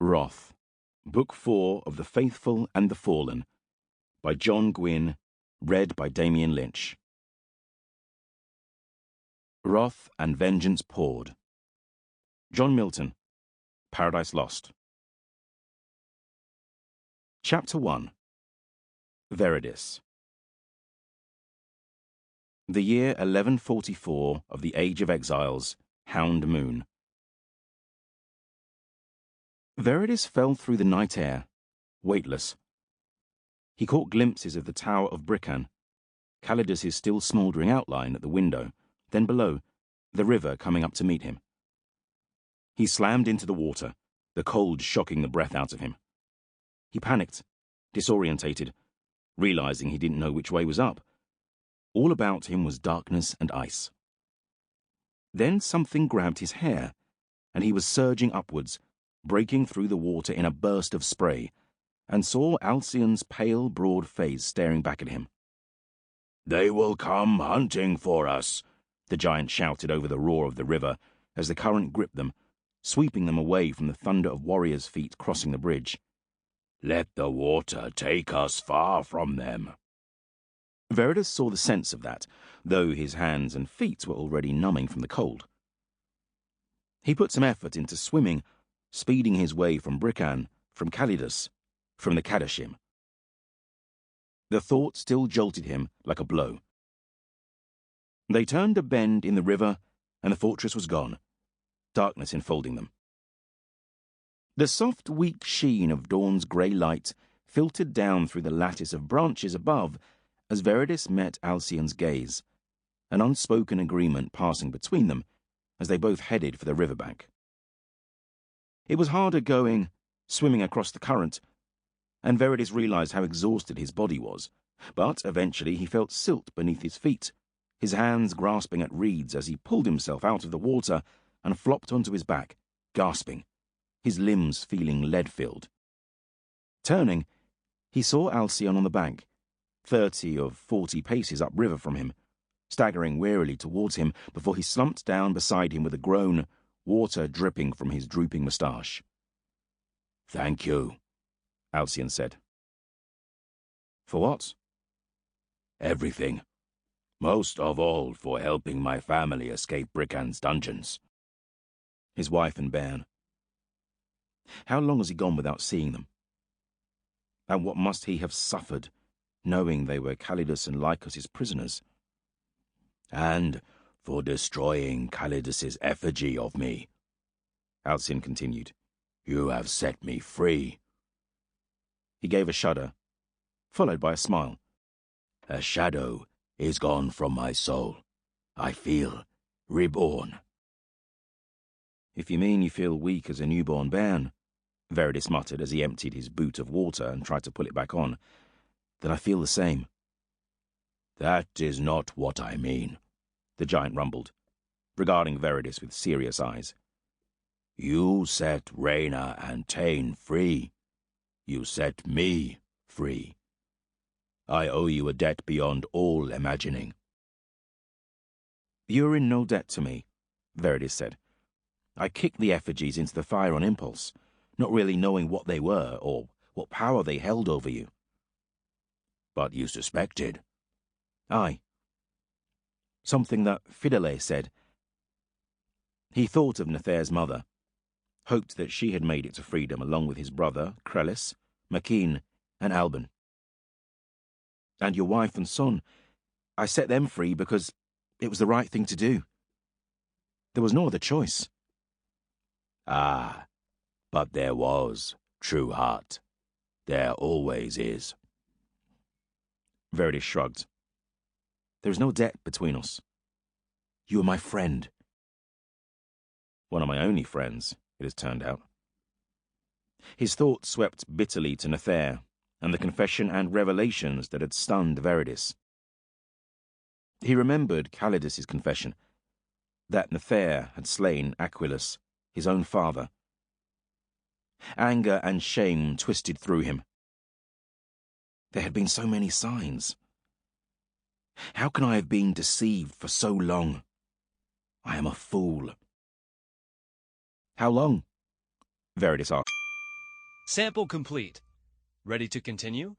Wrath, Book 4 of The Faithful and the Fallen, by John Gwynne, read by Damian Lynch. Wrath and Vengeance Poured. John Milton, Paradise Lost. Chapter 1. Veridis. The year 1144 of the Age of Exiles, Hound Moon. Veridis fell through the night air, weightless. He caught glimpses of the Tower of Brickan, Calidus' still smouldering outline at the window, then below, the river coming up to meet him. He slammed into the water, the cold shocking the breath out of him. He panicked, disorientated, realizing he didn't know which way was up. All about him was darkness and ice. Then something grabbed his hair, and he was surging upwards, breaking through the water in a burst of spray, and saw Alcyon's pale, broad face staring back at him. "They will come hunting for us," the giant shouted over the roar of the river as the current gripped them, sweeping them away from the thunder of warriors' feet crossing the bridge. "Let the water take us far from them." Veridis saw the sense of that, though his hands and feet were already numbing from the cold. He put some effort into swimming, speeding his way from Brickan, from Calidus, from the Kadashim. The thought still jolted him like a blow. They turned a bend in the river, and the fortress was gone, darkness enfolding them. The soft, weak sheen of dawn's grey light filtered down through the lattice of branches above as Veridis met Alcyon's gaze, an unspoken agreement passing between them as they both headed for the riverbank. It was harder going, swimming across the current, and Veridis realized how exhausted his body was, but eventually he felt silt beneath his feet, his hands grasping at reeds as he pulled himself out of the water and flopped onto his back, gasping, his limbs feeling lead-filled. Turning, he saw Alcyon on the bank, 30 or 40 paces upriver from him, staggering wearily towards him before he slumped down beside him with a groan, water dripping from his drooping moustache. "Thank you," Alcyon said. "For what?" "Everything. Most of all for helping my family escape Brickan's dungeons." His wife and bairn. How long has he gone without seeing them? And what must he have suffered, knowing they were Calidus and Lycos' prisoners? "And for destroying Calidus' effigy of me," Alcyon continued. "You have set me free." He gave a shudder, followed by a smile. "A shadow is gone from my soul. I feel reborn." "If you mean you feel weak as a newborn bairn," Veridis muttered as he emptied his boot of water and tried to pull it back on, "then I feel the same." "That is not what I mean," the giant rumbled, regarding Veridis with serious eyes. "You set Rayna and Tain free. You set me free. I owe you a debt beyond all imagining." "You are in no debt to me," Veridis said. "I kicked the effigies into the fire on impulse, not really knowing what they were or what power they held over you." "But you suspected?" "Aye. Something that Fidele said." He thought of Nathair's mother, hoped that she had made it to freedom along with his brother, Crelis, Makeen, and Alban. "And your wife and son, I set them free because it was the right thing to do. There was no other choice." "Ah, but there was, true heart. There always is." Veridis shrugged. "There is no debt between us. You are my friend." One of my only friends, it has turned out. His thoughts swept bitterly to Nathair and the confession and revelations that had stunned Veridis. He remembered Calidus' confession, that Nathair had slain Aquilus, his own father. Anger and shame twisted through him. There had been so many signs. How can I have been deceived for so long? I am a fool. "How long?" Veridis asked. Sample complete. Ready to continue?